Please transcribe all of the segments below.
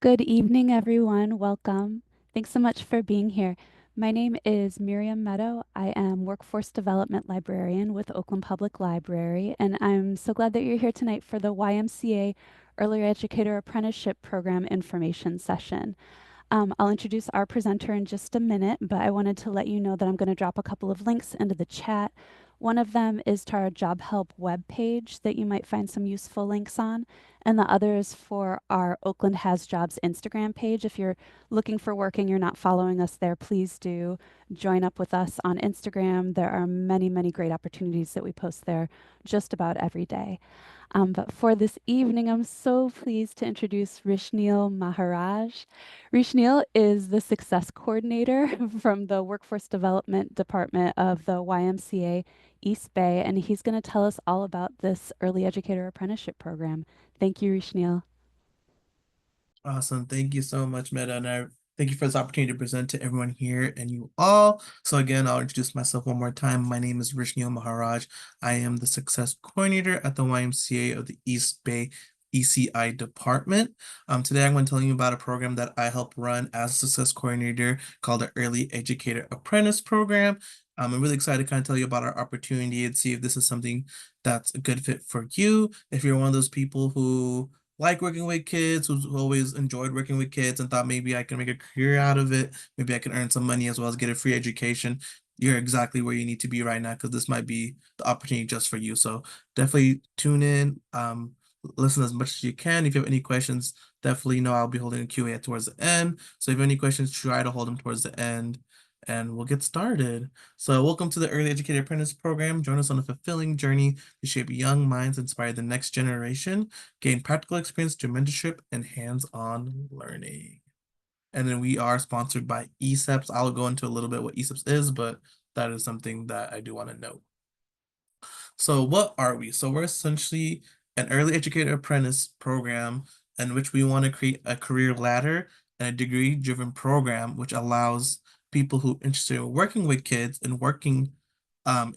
Good evening, everyone. Welcome. Thanks so much for being here. My name is Miriam Meadow. I am Workforce Development Librarian with Oakland Public Library, and I'm so glad that you're here tonight for the YMCA Early Educator Apprenticeship Program information session. I'll introduce our presenter in just a minute, but I wanted to let you know that I'm going to drop a couple of links into the chat. One of them is to our job help webpage that you might find some useful links on, and the other is for our Oakland Has Jobs Instagram page. If you're looking for work and you're not following us there, please do join up with us on Instagram. There are many, many great opportunities that we post there just about every day. But for this evening, I'm so pleased to introduce Rishneel Maharaj. Rishneel is the success coordinator from the Workforce Development Department of the YMCA East Bay, and he's going to tell us all about this early educator apprenticeship program. Thank you, Rishneel. Awesome. Thank you so much, Meta. And I thank you for this opportunity to present to everyone here and you all. So again, I'll introduce myself one more time. My name is Rishneel Maharaj. I am the success coordinator at the YMCA of the East Bay ECI department. Today I'm going to tell you about a program that I help run as a success coordinator called the Early Educator Apprentice Program. I'm really excited to kind of tell you about our opportunity and see if this is something that's a good fit for you. If you're one of those people who like working with kids, who's always enjoyed working with kids and thought maybe I can make a career out of it. Maybe I can earn some money as well as get a free education. You're exactly where you need to be right now because this might be the opportunity just for you. So definitely tune in, listen as much as you can. If you have any questions, definitely know I'll be holding a Q&A towards the end. So if you have any questions, try to hold them towards the end and we'll get started. So welcome to the Early Educator Apprentice Program. Join us on a fulfilling journey to shape young minds, inspire the next generation, gain practical experience through mentorship and hands-on learning. And then we are sponsored by ESEPS. I'll go into a little bit what ESEPS is, but that is something that I do want to note. So what are we? So we're essentially an early educator apprentice program in which we want to create a career ladder and a degree-driven program which allows people who are interested in working with kids and working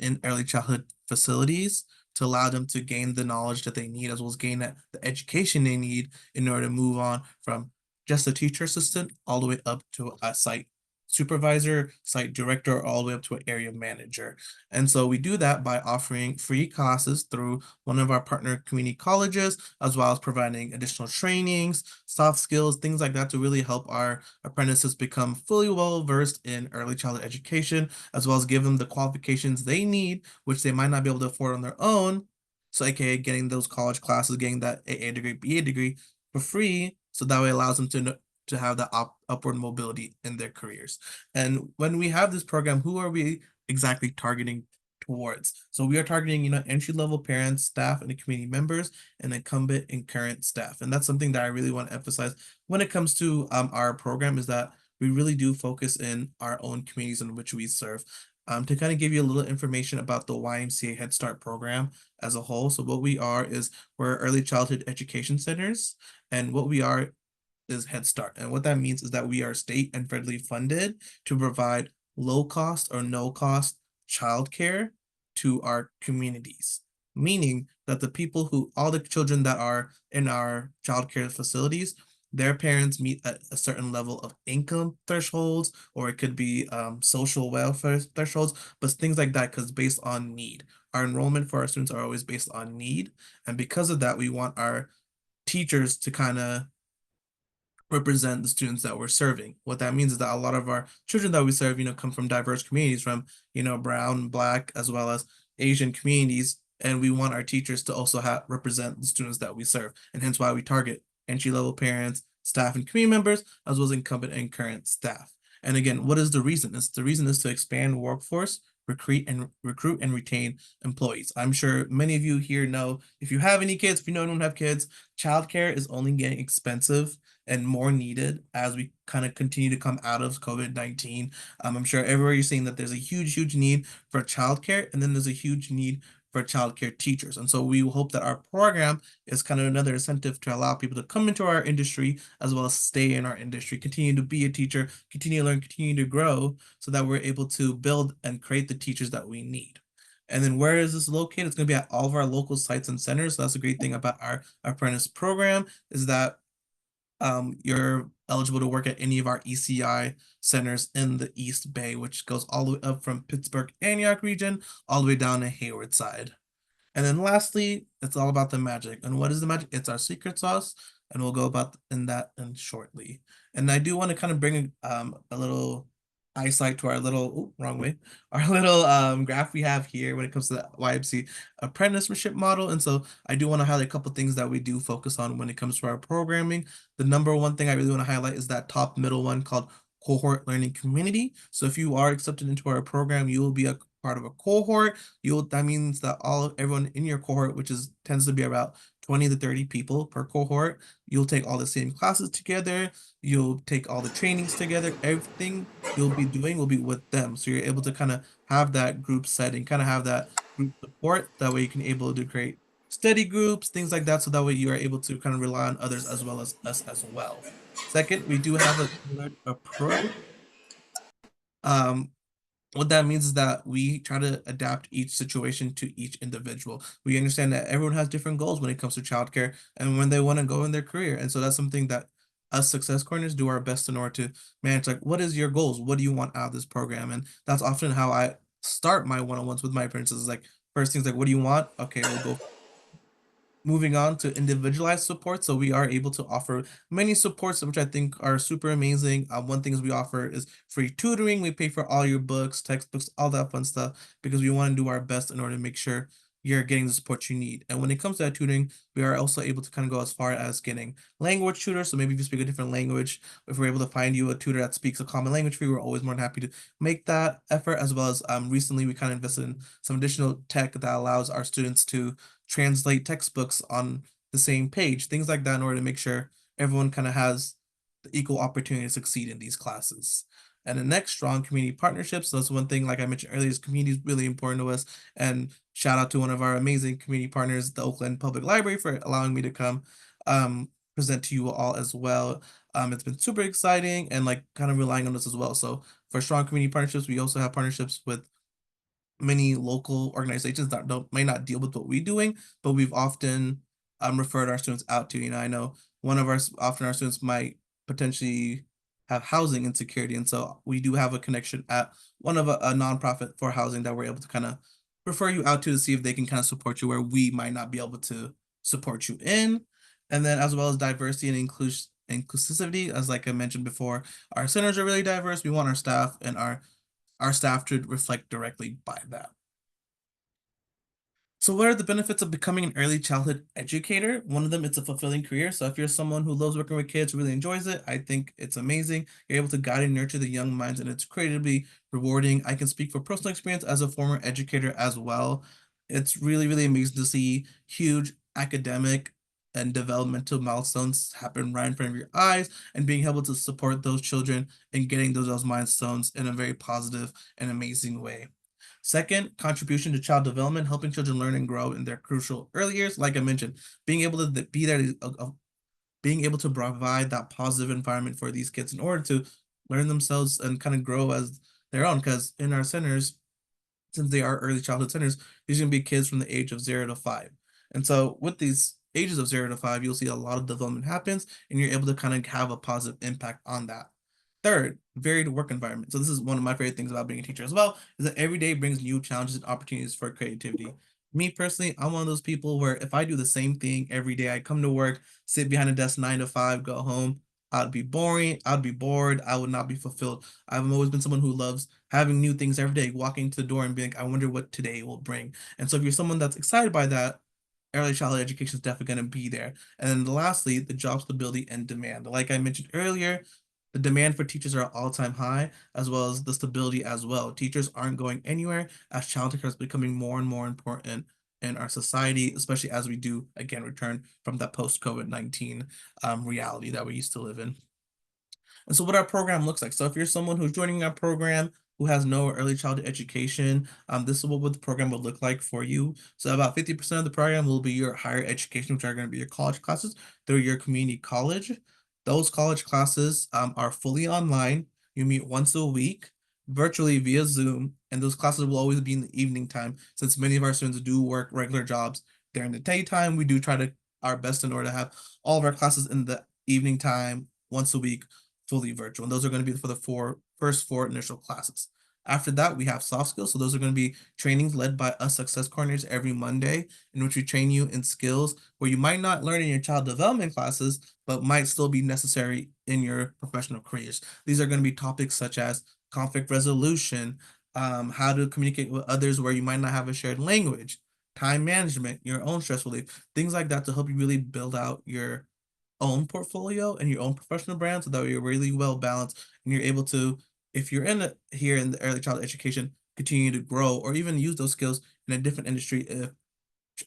in early childhood facilities to allow them to gain the knowledge that they need as well as gain the education they need in order to move on from just a teacher assistant all the way up to a site supervisor, site director, all the way up to an area manager. And so we do that by offering free classes through one of our partner community colleges, as well as providing additional trainings, soft skills, things like that to really help our apprentices become fully well versed in early childhood education, as well as give them the qualifications they need, which they might not be able to afford on their own. So, aka getting those college classes, getting that AA degree, BA degree for free. So that way allows them to have that upward mobility in their careers. And when we have this program, who are we exactly targeting towards? So we are targeting, entry-level parents, staff, and the community members, and incumbent and current staff. And that's something that I really want to emphasize when it comes to our program is that we really do focus in our own communities in which we serve. To kind of give you a little information about the YMCA Head Start program as a whole. So what we are is we're early childhood education centers, and what we are is Head Start. And what that means is that we are state and federally funded to provide low cost or no cost childcare to our communities. Meaning that the people who, all the children that are in our childcare facilities, their parents meet a certain level of income thresholds, or it could be social welfare thresholds, but things like that, because based on need. Our enrollment for our students are always based on need. And because of that, we want our teachers to kind of represent the students that we're serving. What that means is that a lot of our children that we serve, come from diverse communities, from, brown, black, as well as Asian communities. And we want our teachers to also represent the students that we serve. And hence why we target entry-level parents, staff, and community members, as well as incumbent and current staff. And again, what is the reason? The reason is to expand workforce, recruit and retain employees. I'm sure many of you here know if you have any kids, if you don't have kids, childcare is only getting expensive and more needed as we kind of continue to come out of COVID-19. I'm sure everywhere you're seeing that there's a huge, huge need for childcare, and then there's a huge need for childcare teachers. And so we hope that our program is kind of another incentive to allow people to come into our industry as well as stay in our industry, continue to be a teacher, continue to learn, continue to grow so that we're able to build and create the teachers that we need. And then where is this located? It's going to be at all of our local sites and centers. So that's a great thing about our apprentice program is that you're eligible to work at any of our ECI centers in the East Bay, which goes all the way up from Pittsburgh, Antioch region, all the way down to Hayward side. And then lastly, it's all about the magic. And what is the magic? It's our secret sauce, and we'll go about in that in shortly. And I do want to kind of bring a little eyesight to our little wrong way, our little graph we have here when it comes to the YMC apprenticeship model. And so I do want to highlight a couple things that we do focus on when it comes to our programming. The number one thing I really want to highlight is that top middle one called cohort learning community. So if you are accepted into our program, you will be a part of a cohort. That means that everyone in your cohort, which is tends to be about 20 to 30 people per cohort, you'll take all the same classes together, you'll take all the trainings together, everything you'll be doing will be with them. So you're able to kind of have that group setting, kind of have that group support. That way you can able to create study groups, things like that. So that way you are able to kind of rely on others as well as us as well. Second, we do have a tailored approach. Um, what that means is that we try to adapt each situation to each individual. We understand that everyone has different goals when it comes to childcare and when they want to go in their career. And so that's something that us success corners do our best in order to manage, like, what is your goals? What do you want out of this program? And that's often how I start my one-on-ones with my apprentices. Like, first things like, what do you want? Okay, we'll go. Moving on to individualized support, so we are able to offer many supports, which I think are super amazing. One thing is we offer is free tutoring. We pay for all your books, textbooks, all that fun stuff because we want to do our best in order to make sure you're getting the support you need. And when it comes to that tutoring, we are also able to kind of go as far as getting language tutors. So maybe if you speak a different language, if we're able to find you a tutor that speaks a common language for you, we're always more than happy to make that effort. As well as recently we kind of invested in some additional tech that allows our students to translate textbooks on the same page, things like that, in order to make sure everyone kind of has the equal opportunity to succeed in these classes. And the next, strong community partnerships. So that's one thing, like I mentioned earlier, is community is really important to us. And shout out to one of our amazing community partners, the Oakland Public Library, for allowing me to come present to you all as well. It's been super exciting and like kind of relying on us as well. So for strong community partnerships, we also have partnerships with many local organizations that don't may not deal with what we're doing, but we've often referred our students out to. I know often our students might potentially have housing insecurity, and so we do have a connection at one of a nonprofit for housing that we're able to kind of refer you out to see if they can kind of support you where we might not be able to support you in. And then as well as diversity and inclusivity, as like I mentioned before, our centers are really diverse. We want our staff to reflect directly by that. So what are the benefits of becoming an early childhood educator? One of them, it's a fulfilling career. So if you're someone who loves working with kids, really enjoys it, I think it's amazing. You're able to guide and nurture the young minds, and it's incredibly rewarding. I can speak for personal experience as a former educator as well. It's really, really amazing to see huge academic and developmental milestones happen right in front of your eyes, and being able to support those children and getting those milestones in a very positive and amazing way. Second, contribution to child development, helping children learn and grow in their crucial early years. Like I mentioned, being able to be there, being able to provide that positive environment for these kids in order to learn themselves and kind of grow as their own. Because in our centers, since they are early childhood centers, these are going to be kids from the age of 0 to 5. And so with these ages of 0 to 5, you'll see a lot of development happens, and you're able to kind of have a positive impact on that. Third, varied work environment. So this is one of my favorite things about being a teacher as well, is that every day brings new challenges and opportunities for creativity. Me personally, I'm one of those people where if I do the same thing every day, I come to work, sit behind a desk 9 to 5, go home, I'd be boring, I'd be bored, I would not be fulfilled. I've always been someone who loves having new things every day, walking to the door and being like, I wonder what today will bring. And so if you're someone that's excited by that, early childhood education is definitely going to be there. And then lastly, the job stability and demand. Like I mentioned earlier, the demand for teachers are all-time high, as well as the stability as well. Teachers aren't going anywhere as childcare is becoming more and more important in our society, especially as we do again return from that post-COVID-19 reality that we used to live in. And so what our program looks like. So if you're someone who's joining our program who has no early childhood education, this is what the program would look like for you. So about 50% of the program will be your higher education, which are going to be your college classes through your community college. Those college classes are fully online. You meet once a week, virtually via Zoom, and those classes will always be in the evening time, since many of our students do work regular jobs during the daytime. We do try to our best in order to have all of our classes in the evening time, once a week, fully virtual. And those are going to be for the first four initial classes. After that, we have soft skills. So those are going to be trainings led by us success coordinators every Monday, in which we train you in skills where you might not learn in your child development classes, but might still be necessary in your professional careers. These are going to be topics such as conflict resolution, how to communicate with others where you might not have a shared language, time management, your own stress relief, things like that to help you really build out your own portfolio and your own professional brand so that you're really well balanced and you're able to, if you're here in the early childhood education, continue to grow or even use those skills in a different industry if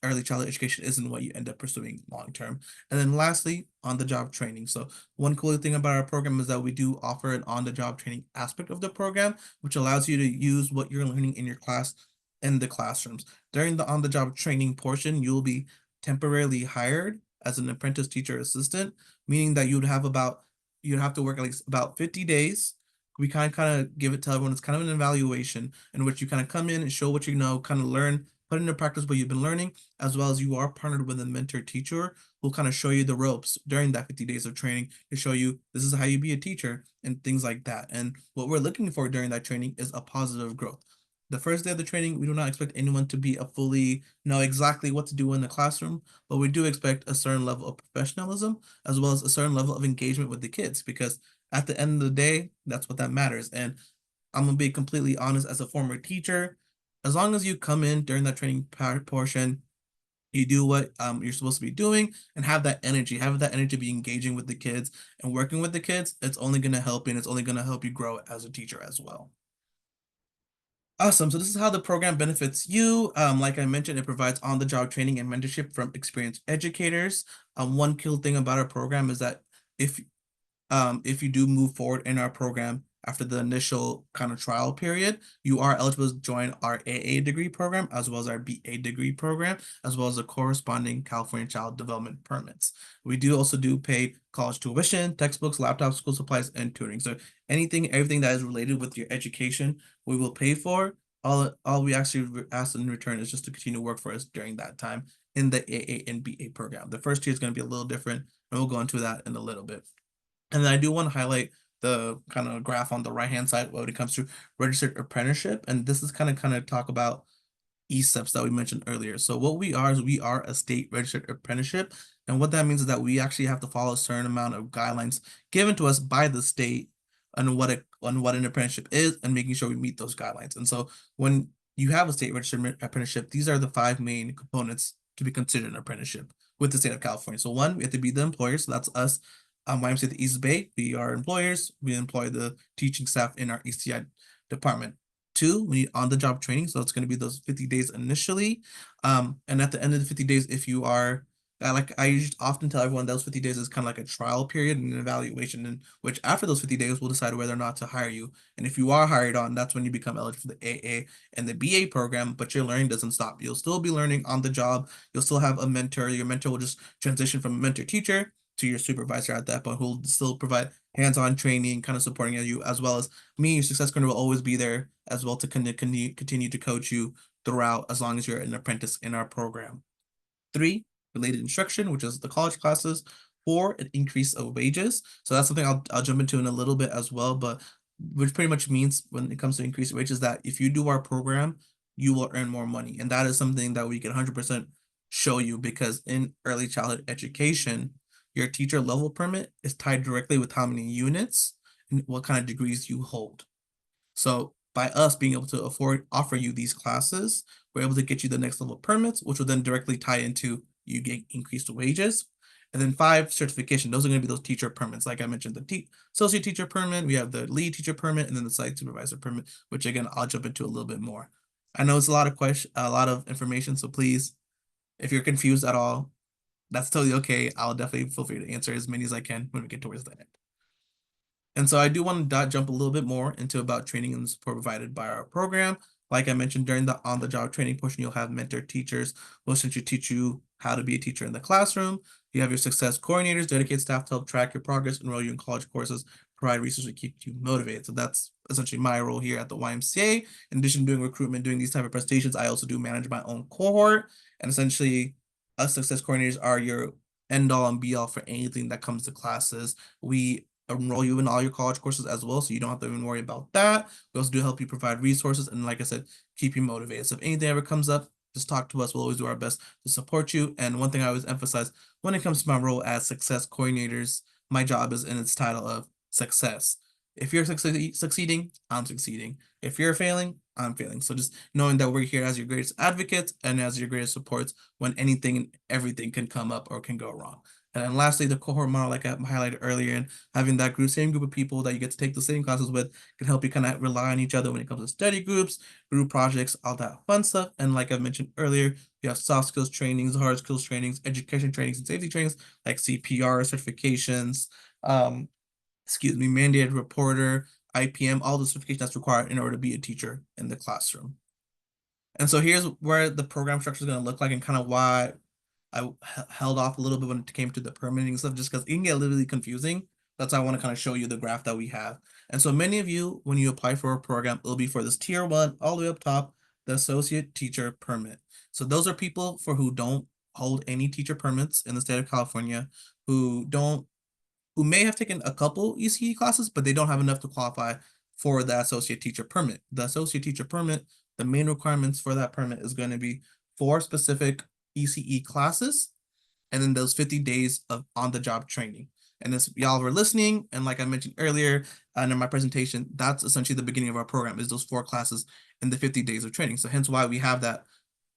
early childhood education isn't what you end up pursuing long term. And then lastly, on the job training. So one cool thing about our program is that we do offer an on the job training aspect of the program, which allows you to use what you're learning in your class in the classrooms. During the on the job training portion, you'll be temporarily hired as an apprentice teacher assistant, meaning that you'd have to work at least about 50 days. We kind of give it to everyone. It's kind of an evaluation in which you kind of come in and show what you know, kind of learn, put into practice what you've been learning, as well as you are partnered with a mentor teacher who'll kind of show you the ropes during that 50 days of training to show you this is how you be a teacher and things like that. And what we're looking for during that training is a positive growth. The first day of the training, we do not expect anyone to be a fully know exactly what to do in the classroom, but we do expect a certain level of professionalism as well as a certain level of engagement with the kids because at the end of the day, that's what that matters. And I'm gonna be completely honest as a former teacher, as long as you come in during that training portion, you do what you're supposed to be doing and have that energy to be engaging with the kids and working with the kids, it's only gonna help and it's only gonna help you grow as a teacher as well. Awesome. So this is how the program benefits you. Like I mentioned, it provides on-the-job training and mentorship from experienced educators. One cool thing about our program is that if if you do move forward in our program after the initial kind of trial period, you are eligible to join our AA degree program as well as our BA degree program, as well as the corresponding California Child Development permits. We do also do pay college tuition, textbooks, laptops, school supplies, and tutoring. So everything that is related with your education, we will pay for. All we actually ask in return is just to continue to work for us during that time in the AA and BA program. The first year is going to be a little different, and we'll go into that in a little bit. And then I do want to highlight the kind of graph on the right hand side when it comes to registered apprenticeship. And this is kind of talk about ESEPs that we mentioned earlier. So what we are is we are a state registered apprenticeship. And what that means is that we actually have to follow a certain amount of guidelines given to us by the state on what an apprenticeship is and making sure we meet those guidelines. And so when you have a state registered apprenticeship, these are the five main components to be considered an apprenticeship with the state of California. So one, we have to be the employer. So that's us. YMCA the East Bay, we are employers. We employ the teaching staff in our ECI department. Two, we need on-the-job training. So it's going to be those 50 days initially. And at the end of the 50 days, if you are like I usually often tell everyone those 50 days is kind of like a trial period and an evaluation in which after those 50 days we'll decide whether or not to hire you. And if you are hired on, that's when you become eligible for the AA and the BA program, but your learning doesn't stop. You'll still be learning on the job. You'll still have a mentor. Your mentor will just transition from a mentor teacher to your supervisor at that point, who will still provide hands-on training, kind of supporting you, as well as me, your success coordinator will always be there as well to continue to coach you throughout as long as you're an apprentice in our program. Three, related instruction, which is the college classes. Four, an increase of wages. So that's something I'll jump into in a little bit as well, but which pretty much means when it comes to increased wages that if you do our program, you will earn more money. And that is something that we can 100% show you because in early childhood education, your teacher level permit is tied directly with how many units and what kind of degrees you hold. So by us being able to offer you these classes, we're able to get you the next level permits, which will then directly tie into you get increased wages. And then five, certification. Those are going to be those teacher permits. Like I mentioned, the associate teacher permit, we have the lead teacher permit, and then the site supervisor permit, which again, I'll jump into a little bit more. I know it's a lot of information. So please, if you're confused at all, that's totally okay. I'll definitely feel free to answer as many as I can when we get towards the end. And so I do want to jump a little bit more into about training and support provided by our program. Like I mentioned, during the on-the-job training portion, you'll have mentor teachers who essentially teach you how to be a teacher in the classroom. You have your success coordinators, dedicated staff to help track your progress, enroll you in college courses, provide resources to keep you motivated. So that's essentially my role here at the YMCA. In addition to doing recruitment, doing these type of presentations, I also do manage my own cohort. And essentially, us success coordinators are your end all and be all for anything that comes to classes. We enroll you in all your college courses as well, so you don't have to even worry about that. We also do help you provide resources and, like I said, keep you motivated. So if anything ever comes up, just talk to us. We'll always do our best to support you. And one thing I always emphasize when it comes to my role as success coordinators, my job is in its title of success. If you're succeeding, I'm succeeding. If you're failing, I'm failing. So just knowing that we're here as your greatest advocates and as your greatest supports when anything and everything can come up or can go wrong. And then lastly, the cohort model, like I highlighted earlier, and having that same group of people that you get to take the same classes with can help you kind of rely on each other when it comes to study groups, group projects, all that fun stuff. And like I mentioned earlier, you have soft skills trainings, hard skills trainings, education trainings, and safety trainings like CPR certifications, mandated reporter, IPM, all the certifications that's required in order to be a teacher in the classroom. And so here's where the program structure is going to look like and kind of why I held off a little bit when it came to the permitting stuff, just because it can get literally confusing. That's why I want to kind of show you the graph that we have. And so many of you, when you apply for a program, it'll be for this tier 1 all the way up top, the associate teacher permit. So those are people for who don't hold any teacher permits in the state of California, who don't who may have taken a couple ECE classes, but they don't have enough to qualify for the associate teacher permit. The associate teacher permit, the main requirements for that permit is going to be 4 specific ECE classes, and then those 50 days of on-the-job training. And as y'all were listening, and like I mentioned earlier in my presentation, that's essentially the beginning of our program, is those 4 classes and the 50 days of training. So hence why we have that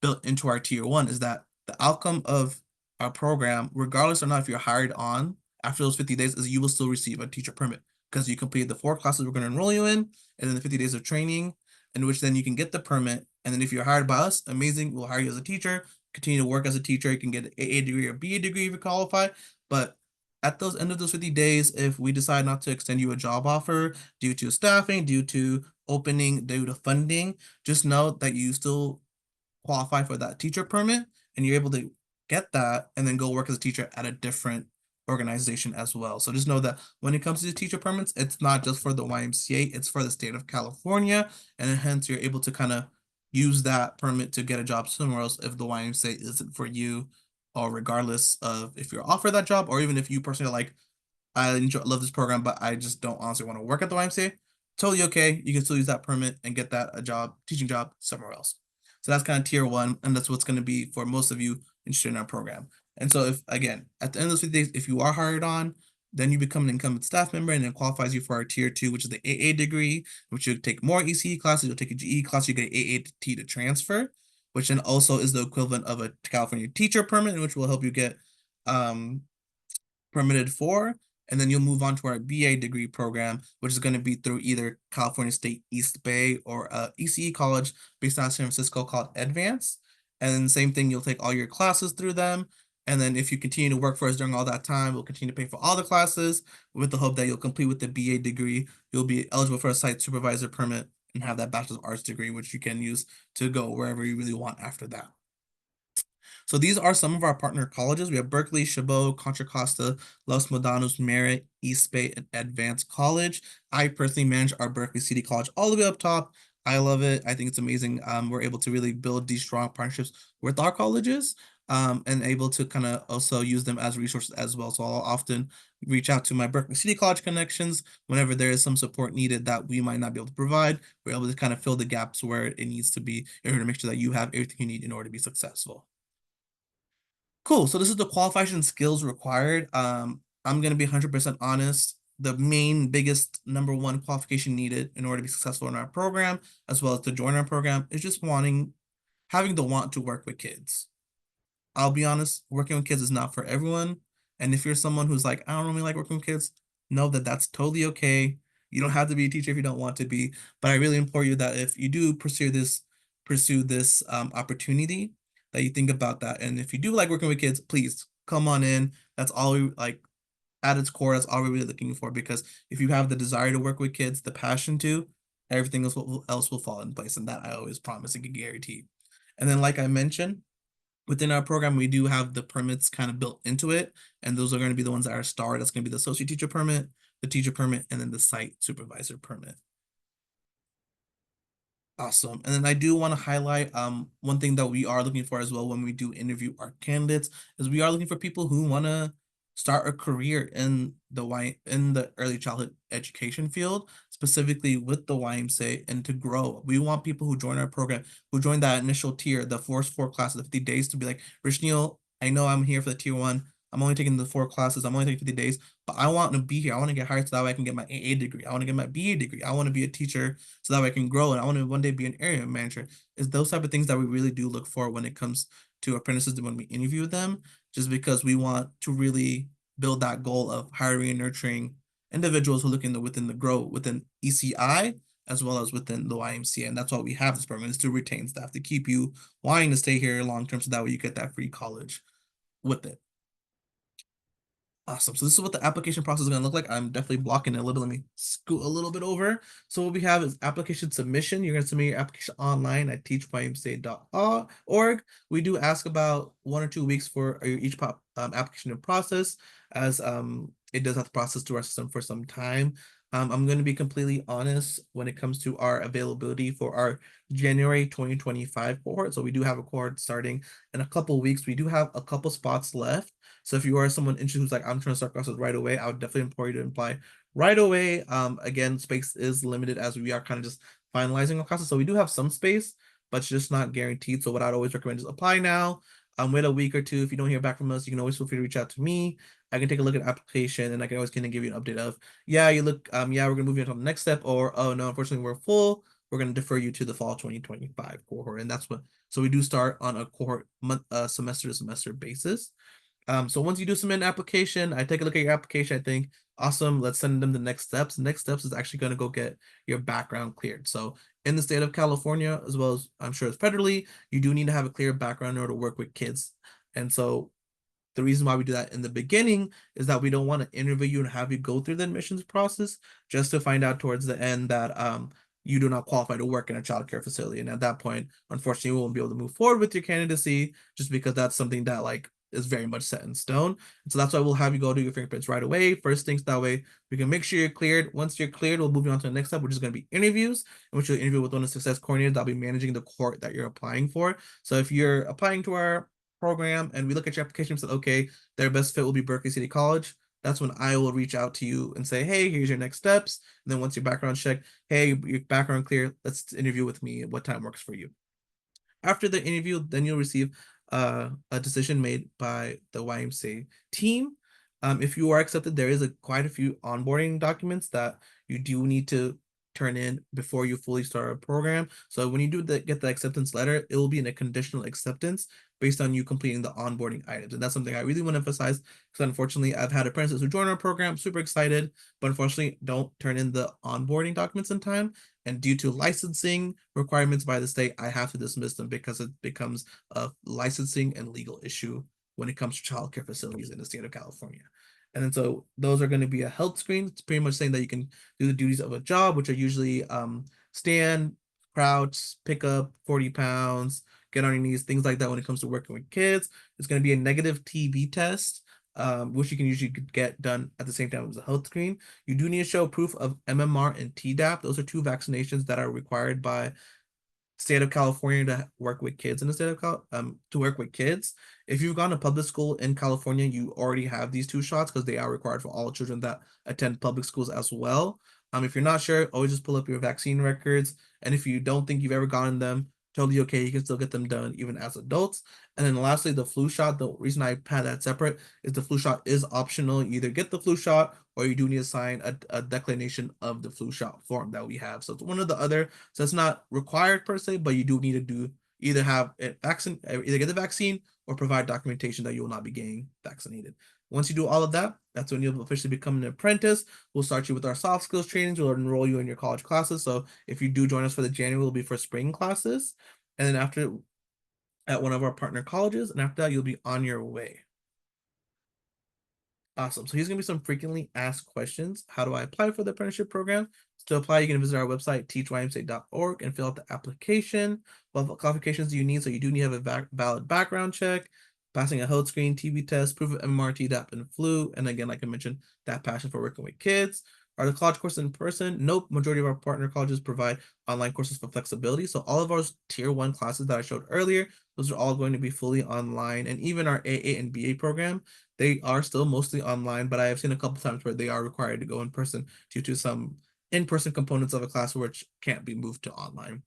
built into our tier 1, is that the outcome of our program, regardless or not if you're hired on after those 50 days, is you will still receive a teacher permit because you completed the 4 classes we're going to enroll you in, and then the 50 days of training, in which then you can get the permit. And then if you're hired by us, amazing, we'll hire you as a teacher, continue to work as a teacher. You can get an AA degree or BA degree if you qualify. But at those end of those 50 days, if we decide not to extend you a job offer due to staffing, due to opening, due to funding, just know that you still qualify for that teacher permit and you're able to get that and then go work as a teacher at a different organization as well. So just know that when it comes to the teacher permits, it's not just for the YMCA, it's for the state of California. And hence you're able to kind of use that permit to get a job somewhere else if the YMCA isn't for you, or regardless of if you're offered that job, or even if you personally like, love this program, but I just don't honestly want to work at the YMCA. Totally okay. You can still use that permit and get that a job, teaching job somewhere else. So that's kind of tier 1, and that's what's going to be for most of you interested in our program. And so if, again, at the end of those 50 days, if you are hired on, then you become an incumbent staff member, and it qualifies you for our tier 2, which is the AA degree, which you'll take more ECE classes, you'll take a GE class, you get AAT to transfer, which then also is the equivalent of a California teacher permit, which will help you get permitted for. And then you'll move on to our BA degree program, which is going to be through either California State East Bay or ECE college based out of San Francisco called Advance. And then same thing, you'll take all your classes through them. And then if you continue to work for us during all that time, we'll continue to pay for all the classes with the hope that you'll complete with the BA degree. You'll be eligible for a site supervisor permit and have that Bachelor of Arts degree, which you can use to go wherever you really want after that. So these are some of our partner colleges. We have Berkeley, Chabot, Contra Costa, Los Medanos, Merritt, East Bay, and Advanced College. I personally manage our Berkeley City College all the way up top. I love it. I think it's amazing. We're able to really build these strong partnerships with our colleges, and able to kind of also use them as resources as well. So I'll often reach out to my Berkeley City College connections whenever there is some support needed that we might not be able to provide. We're able to kind of fill the gaps where it needs to be in order to make sure that you have everything you need in order to be successful. Cool. So this is the qualification skills required. I'm gonna be 100% honest. The main, biggest, number one qualification needed in order to be successful in our program, as well as to join our program, is just having the want to work with kids. I'll be honest, working with kids is not for everyone. And if you're someone who's like, I don't really like working with kids, know that that's totally okay. You don't have to be a teacher if you don't want to be. But I really implore you that if you do pursue this opportunity, that you think about that. And if you do like working with kids, please come on in. That's all we like at its core. That's all we're really looking for. Because if you have the desire to work with kids, the passion to, everything else will fall in place. And that I always promise and can guarantee. And then, like I mentioned, within our program, we do have the permits kind of built into it, and those are going to be the ones that are starred. That's going to be the associate teacher permit, the teacher permit, and then the site supervisor permit. Awesome. And then I do want to highlight one thing that we are looking for as well when we do interview our candidates is we are looking for people who want to start a career in the early childhood education field, specifically with the YMCA, and to grow. We want people who join our program, who join that initial tier, the first four classes, the 50 days, to be like, Rich Neil, I know I'm here for the tier one. I'm only taking the four classes. I'm only taking 50 days, but I want to be here. I want to get hired so that way I can get my AA degree. I want to get my BA degree. I want to be a teacher so that way I can grow and I want to one day be an area manager. Is those type of things that we really do look for when it comes to apprentices when we interview them, just because we want to really build that goal of hiring and nurturing individuals who look in within the grow within ECI as well as within the YMCA. And that's why we have this program is to retain staff, to keep you wanting to stay here long term so that way you get that free college with it. Awesome. So this is what the application process is going to look like. I'm definitely blocking it a little bit. Let me scoot a little bit over. So what we have is application submission. You're going to submit your application online at teachymca.org. We do ask about 1 or 2 weeks for each application to process, as it does have to process through our system for some time. I'm going to be completely honest when it comes to our availability for our January 2025 cohort. So we do have a cohort starting in a couple weeks. We do have a couple spots left. So if you are someone interested who's like, I'm trying to start classes right away, I would definitely implore you to apply right away. Again, space is limited as we are kind of just finalizing our classes. So we do have some space, but it's just not guaranteed. So what I'd always recommend is apply now. Wait a week or two. If you don't hear back from us, you can always feel free to reach out to me. I can take a look at application and I can always kind of give you an update of, yeah, you look, yeah, we're gonna move you on to the next step, or oh no, unfortunately we're full. We're gonna defer you to the fall 2025 cohort. And that's what, so we do start on a cohort month, semester to semester basis. So once you do submit an application, I take a look at your application. I think, awesome, let's send them the next steps. The next steps is actually going to go get your background cleared. So in the state of California, as well as I'm sure it's federally, you do need to have a clear background in order to work with kids. And so the reason why we do that in the beginning is that we don't want to interview you and have you go through the admissions process just to find out towards the end that you do not qualify to work in a child care facility. And at that point, unfortunately, we won't be able to move forward with your candidacy just because that's something that like is very much set in stone. And so that's why we'll have you go do your fingerprints right away. First things that way we can make sure you're cleared. Once you're cleared, we'll move you on to the next step, which is going to be interviews, in which you'll interview with one of the success coordinators that'll be managing the court that you're applying for. So if you're applying to our program and we look at your application and said, okay, their best fit will be Berkeley City College, that's when I will reach out to you and say, hey, here's your next steps. And then once your background check, hey, your background clear, let's interview with me. What time works for you? After the interview, then you'll receive a decision made by the YMCA team. If you are accepted, there is quite a few onboarding documents that you do need to turn in before you fully start a program. So when you get the acceptance letter, it will be in a conditional acceptance based on you completing the onboarding items. And that's something I really want to emphasize because unfortunately, I've had apprentices who join our program, super excited, but unfortunately don't turn in the onboarding documents in time. And due to licensing requirements by the state, I have to dismiss them because it becomes a licensing and legal issue when it comes to childcare facilities in the state of California. And then so those are going to be a health screen. It's pretty much saying that you can do the duties of a job, which are usually stand, crouch, pick up 40 pounds, get on your knees, things like that when it comes to working with kids. It's going to be a negative TB test, which you can usually get done at the same time as a health screen. You do need to show proof of MMR and Tdap. Those are two vaccinations that are required by state of California to work with kids in the state of to work with kids. If you've gone to public school in California, you already have these two shots because they are required for all children that attend public schools as well. If you're not sure, always just pull up your vaccine records. And if you don't think you've ever gotten them, totally okay. You can still get them done even as adults. And then lastly, the flu shot. The reason I had that separate is the flu shot is optional. You either get the flu shot or you do need to sign a declination of the flu shot form that we have. So it's one or the other. So it's not required per se, but you do need to do either have it vaccine, either get the vaccine or provide documentation that you will not be getting vaccinated. Once you do all of that, that's when you'll officially become an apprentice. We'll start you with our soft skills trainings. We'll enroll you in your college classes. So if you do join us for the January, it'll be for spring classes. And then after at one of our partner colleges, and after that, you'll be on your way. Awesome. So here's going to be some frequently asked questions. How do I apply for the apprenticeship program? To apply, you can visit our website, teachymca.org, and fill out the application. What qualifications do you need? So you do need to have a valid background check, passing a health screen, TB test, proof of MMR, Tdap, and flu. And again, like I mentioned, that passion for working with kids. Are the college courses in person? Nope. Majority of our partner colleges provide online courses for flexibility. So all of our tier one classes that I showed earlier, those are all going to be fully online. And even our AA and BA program, they are still mostly online, but I have seen a couple times where they are required to go in person due to some in-person components of a class which can't be moved to online.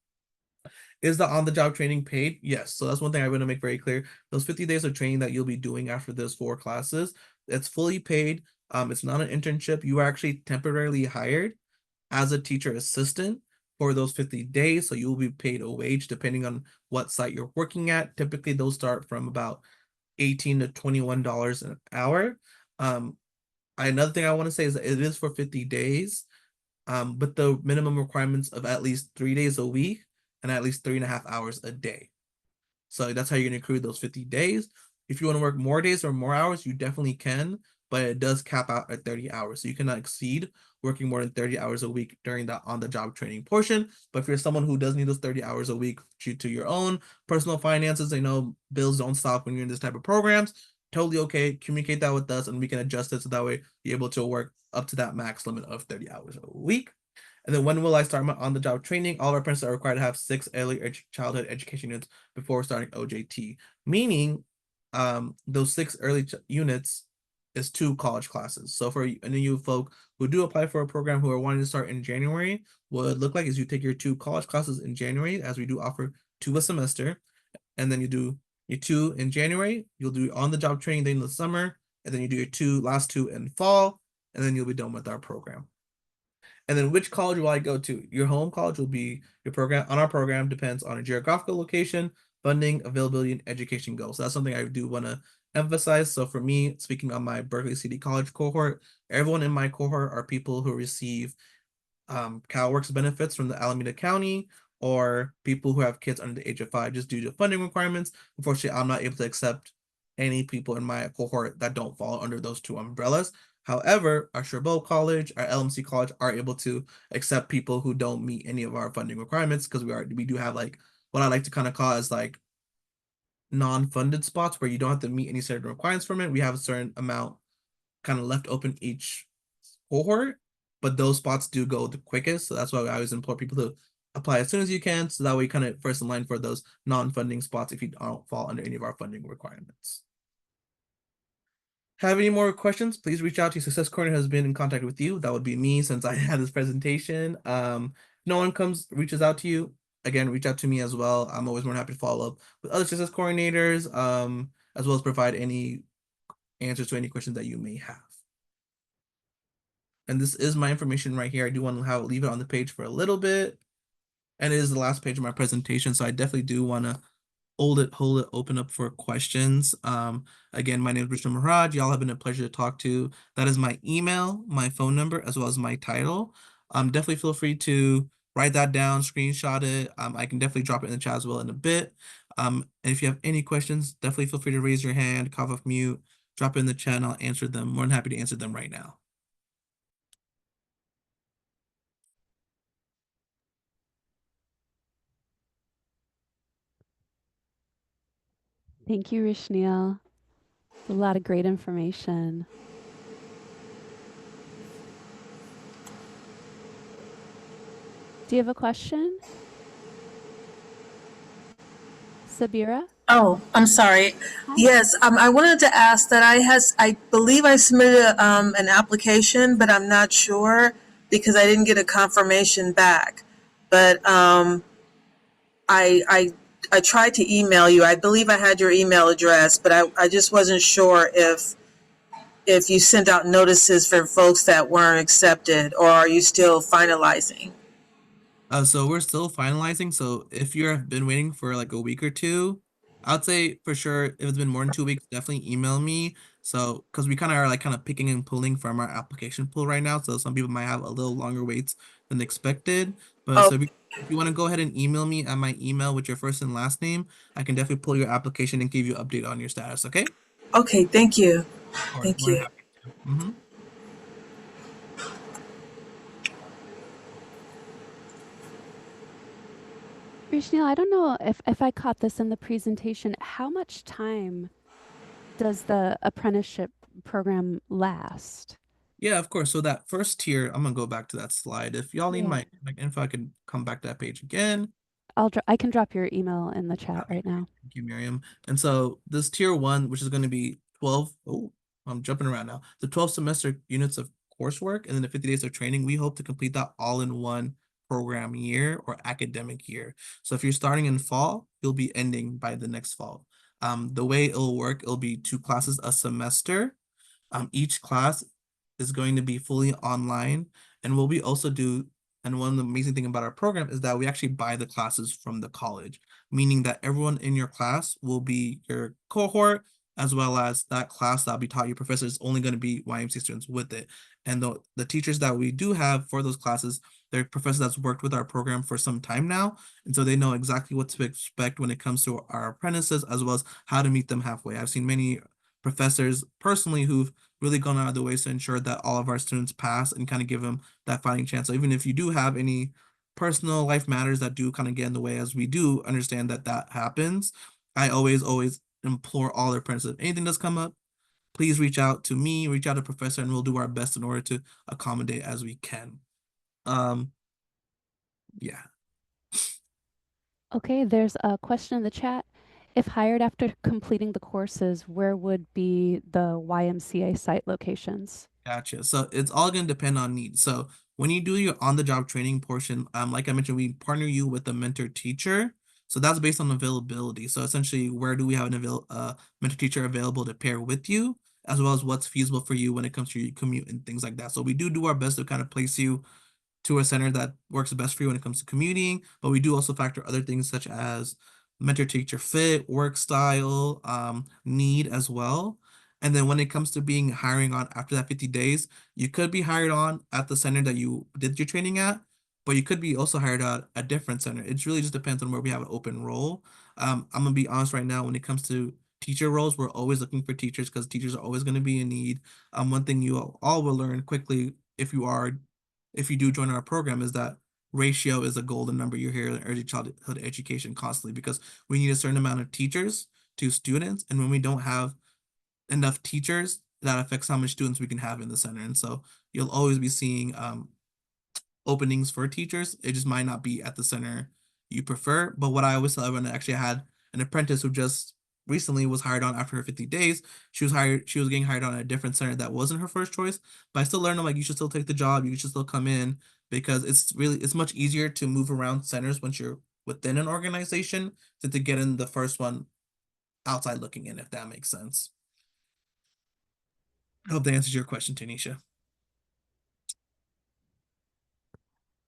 Is the on-the-job training paid? Yes. So that's one thing I want to make very clear. Those 50 days of training that you'll be doing after those 4 classes, it's fully paid. It's not an internship. You are actually temporarily hired as a teacher assistant for those 50 days. So you will be paid a wage depending on what site you're working at. Typically, those start from about 18 to $21 an hour. Um, Another thing I want to say is that it is for 50 days, but the minimum requirements of at least 3 days a week and at least 3.5 hours a day. So that's how you're going to accrue those 50 days. If you want to work more days or more hours, you definitely can, but it does cap out at 30 hours. So you cannot exceed working more than 30 hours a week during the on-the-job training portion. But if you're someone who does need those 30 hours a week due to your own personal finances, bills don't stop when you're in this type of programs, totally okay. Communicate that with us and we can adjust it so that way you're able to work up to that max limit of 30 hours a week. And then when will I start my on-the-job training? All of our apprentices are required to have 6 early childhood education units before starting OJT, meaning those 6 early units is 2 college classes. So for any of you folk who do apply for a program who are wanting to start in January, what it look like is you take your 2 college classes in January, as we do offer 2 a semester, and then you do your 2 in January, you'll do on-the-job training then in the summer, and then you do your last two in fall, and then you'll be done with our program. And then which college will I go to? Your home college will be your program. On our program depends on a geographical location, funding, availability, and education goals. So that's something I do want to emphasize. So for me, speaking on my Berkeley City College cohort, everyone in my cohort are people who receive CalWorks benefits from the Alameda County or people who have kids under the age of 5 just due to funding requirements. Unfortunately, I'm not able to accept any people in my cohort that don't fall under those 2 umbrellas. However, our Chabot College, our LMC College are able to accept people who don't meet any of our funding requirements because we do have like what I like to kind of call as like non-funded spots where you don't have to meet any certain requirements from it. We have a certain amount kind of left open each cohort, but those spots do go the quickest. So that's why I always implore people to apply as soon as you can. So that way you kind of first in line for those non-funding spots if you don't fall under any of our funding requirements. Have any more questions? Please reach out to your success coordinator who has been in contact with you. That would be me since I had this presentation. No one reaches out to you. Again, reach out to me as well. I'm always more than happy to follow up with other success coordinators, as well as provide any answers to any questions that you may have. And this is my information right here. I do want to leave it on the page for a little bit. And it is the last page of my presentation. So I definitely do want to hold it open up for questions. Again, my name is Vishnu Maharaj. Y'all have been a pleasure to talk to. That is my email, my phone number, as well as my title. Definitely feel free to write that down, screenshot it. I can definitely drop it in the chat as well in a bit. And if you have any questions, definitely feel free to raise your hand, cough off mute, drop it in the chat, and I'll answer them. More than happy to answer them right now. Thank you, Rishniel. It's a lot of great information. Do you have a question? Sabira? Oh, I'm sorry. Hi. Yes, I wanted to ask that I believe I submitted an application, but I'm not sure because I didn't get a confirmation back. But I, I, I tried to email you. I believe I had your email address, but I just wasn't sure if you sent out notices for folks that weren't accepted, or are you still finalizing? So we're still finalizing. So if you've been waiting for like a week or two, I'd say for sure if it's been more than 2 weeks, definitely email me. So because we kind of are like kind of picking and pulling from our application pool right now. So some people might have a little longer waits than expected. But Oh, so if you want to go ahead and email me at my email with your first and last name, I can definitely pull your application and give you an update on your status. Okay? okay. Thank you. Of course, Thank more than you. happy to. Mm-hmm. Rishniel, I don't know if I caught this in the presentation. How much time does the apprenticeship program last? Yeah, of course. So that first tier, I'm gonna go back to that slide. If y'all need Yeah. my info, I can come back to that page again. I can drop your email in the chat Okay, right great. now. Thank you, Miriam. And so this tier one, which is going to be 12, oh, I'm jumping around now. The 12 semester units of coursework and then the 50 days of training, we hope to complete that all in one program year or academic year. So if you're starting in fall, you'll be ending by the next fall. The way it'll work, it'll be 2 classes a semester. Each class is going to be fully online, and what we also do, and one of the amazing thing about our program is that we actually buy the classes from the college, meaning that everyone in your class will be your cohort, as well as that class that'll be taught your professor is only going to be YMCA students with it. And the teachers that we do have for those classes, they're professors that's worked with our program for some time now, and so they know exactly what to expect when it comes to our apprentices, as well as how to meet them halfway. I've seen many professors personally who've really gone out of the ways to ensure that all of our students pass and kind of give them that fighting chance. So even if you do have any personal life matters that do kind of get in the way, as we do understand that that happens, I always implore all their parents, if anything does come up, please reach out to me, reach out to professor, and we'll do our best in order to accommodate as we can. Um, yeah. Okay, there's a question in the chat. If hired after completing the courses, where would be the YMCA site locations? Gotcha. So it's all going to depend on needs. So when you do your on-the-job training portion, like I mentioned, we partner you with a mentor teacher. So that's based on availability. So essentially, where do we have an mentor teacher available to pair with you, as well as what's feasible for you when it comes to your commute and things like that. So we do our best to kind of place you to a center that works best for you when it comes to commuting, but we do also factor other things such as mentor teacher fit, work style, need as well. And then when it comes to being hiring on after that 50 days, you could be hired on at the center that you did your training at, but you could be also hired at a different center. It really just depends on where we have an open role. I'm gonna be honest right now, when it comes to teacher roles, we're always looking for teachers because teachers are always going to be in need. One thing you all will learn quickly if you do join our program is that ratio is a golden number you hear in early childhood education constantly, because we need a certain amount of teachers to students, and when we don't have enough teachers, that affects how many students we can have in the center. And so you'll always be seeing openings for teachers. It just might not be at the center you prefer. But what I always tell everyone, actually had an apprentice who just recently was hired on after her 50 days. She was getting hired on at a different center that wasn't her first choice. But I still learned, I'm like, you should still take the job, you should still come in, because it's much easier to move around centers once you're within an organization than to get in the first one outside looking in, if that makes sense. I hope that answers your question, Tanisha.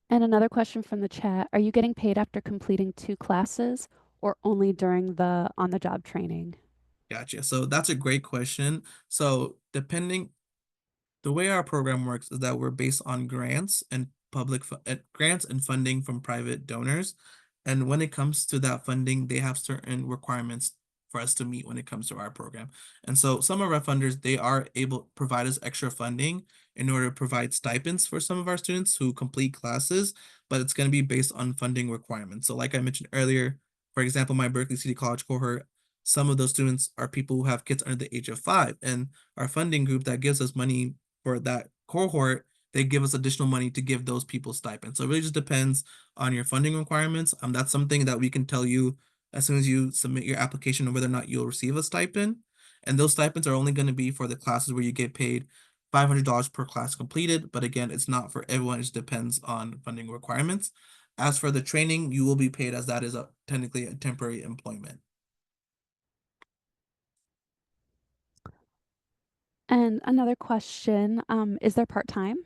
And another question from the chat. Are you getting paid after completing 2 classes or only during the on-the-job training? Gotcha. So that's a great question. So the way our program works is that we're based on grants and funding from private donors. And when it comes to that funding, they have certain requirements for us to meet when it comes to our program. And so some of our funders, they are able to provide us extra funding in order to provide stipends for some of our students who complete classes, but it's going to be based on funding requirements. So like I mentioned earlier, for example, my Berkeley City College cohort, some of those students are people who have kids under the age of 5, and our funding group that gives us money for that cohort, they give us additional money to give those people stipends. So it really just depends on your funding requirements. That's something that we can tell you as soon as you submit your application on whether or not you'll receive a stipend. And those stipends are only going to be for the classes where you get paid $500 per class completed. But again, it's not for everyone. It just depends on funding requirements. As for the training, you will be paid as that is technically a temporary employment. And another question, is there part-time?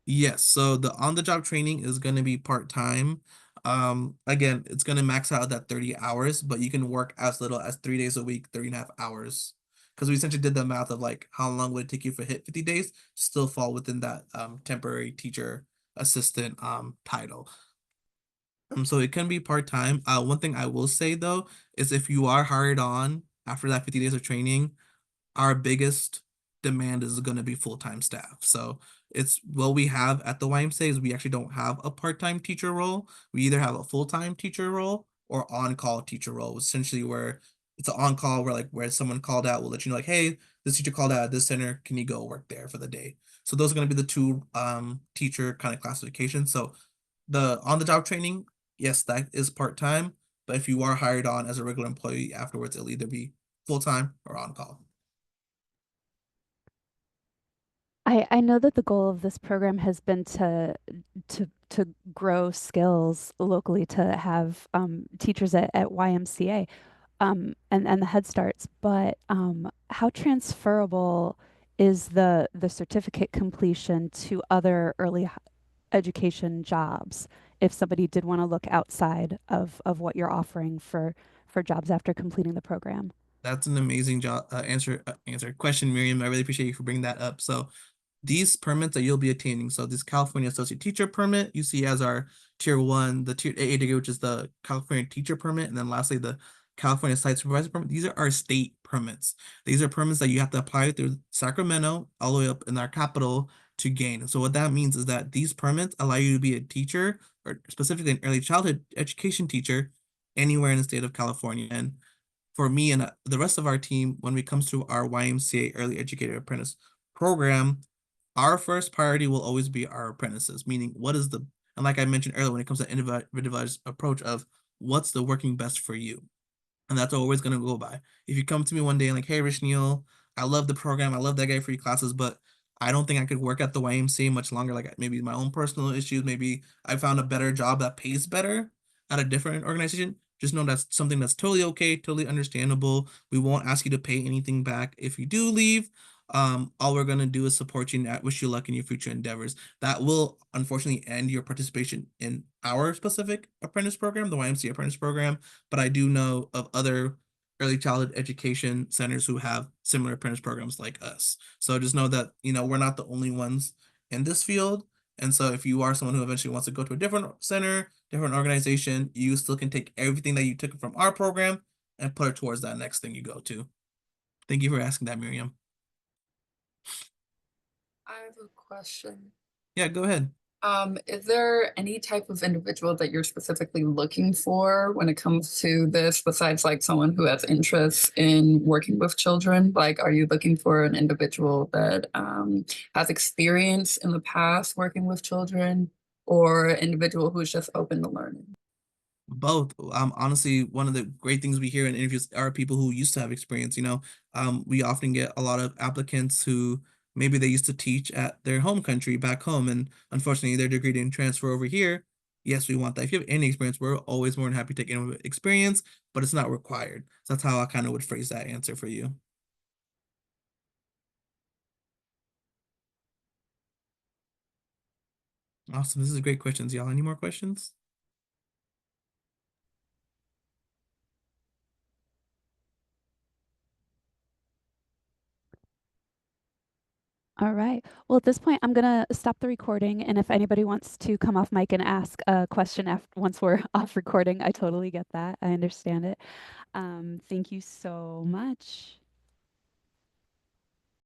Yes, so the on-the-job training is going to be part-time. Again, it's going to max out at 30 hours, but you can work as little as 3 days a week, 3.5 hours. Because we essentially did the math of like how long would it take you for hit 50 days, still fall within that temporary teacher assistant title. So it can be part-time. One thing I will say though is if you are hired on after that 50 days of training, our biggest demand is going to be full-time staff. So it's what we have at the YMCA is we actually don't have a part-time teacher role. We either have a full-time teacher role or on-call teacher role, essentially where it's an on-call where someone called out, we'll let you know like, hey, this teacher called out at this center. Can you go work there for the day? So those are going to be the two teacher kind of classifications. So the on the job training, yes, that is part time. But if you are hired on as a regular employee afterwards, it'll either be full time or on call. I know that the goal of this program has been to grow skills locally, to have teachers at YMCA and the Head Starts, but how transferable is the certificate completion to other education jobs if somebody did want to look outside of what you're offering for jobs after completing the program? That's an amazing job answer question, Miriam. I really appreciate you for bringing that up. So these permits that you'll be attaining. So this California Associate Teacher Permit you see as our tier one, the tier AA degree, which is the California Teacher Permit, and then lastly the California Site Supervisor Permit. These are our state permits. These are permits that you have to apply through Sacramento all the way up in our capital to gain. So what that means is that these permits allow you to be a teacher, or specifically an early childhood education teacher, anywhere in the state of California. And for me and the rest of our team, when it comes to our YMCA Early Educator Apprentice program, our first priority will always be our apprentices, meaning and like I mentioned earlier, when it comes to individualized approach of what's the working best for you. And that's always going to go by. If you come to me one day and like, hey, Rich Neal, I love the program. I love that guy free classes, but I don't think I could work at the YMCA much longer. Like maybe my own personal issues. Maybe I found a better job that pays better at a different organization. Just know that's something that's totally okay, totally understandable. We won't ask you to pay anything back if you do leave. All we're gonna do is support you and wish you luck in your future endeavors. That will unfortunately end your participation in our specific apprentice program, the YMCA apprentice program. But I do know of other early childhood education centers who have similar apprentice programs like us. So just know that, we're not the only ones in this field. And so if you are someone who eventually wants to go to a different center, different organization, you still can take everything that you took from our program and put it towards that next thing you go to. Thank you for asking that, Miriam. I have a question. Yeah, go ahead. Is there any type of individual that you're specifically looking for when it comes to this, besides like someone who has interest in working with children? Like, are you looking for an individual that has experience in the past working with children, or an individual who's just open to learning? Both. Honestly, one of the great things we hear in interviews are people who used to have experience. We often get a lot of applicants who maybe they used to teach at their home country back home, and unfortunately their degree didn't transfer over here. Yes, we want that. If you have any experience, we're always more than happy to take anyone with experience, but it's not required. So that's how I kind of would phrase that answer for you. Awesome. This is great questions, y'all. Any more questions? All right. Well, at this point, I'm going to stop the recording. And if anybody wants to come off mic and ask a question once we're off recording, I totally get that. I understand it. Thank you so much.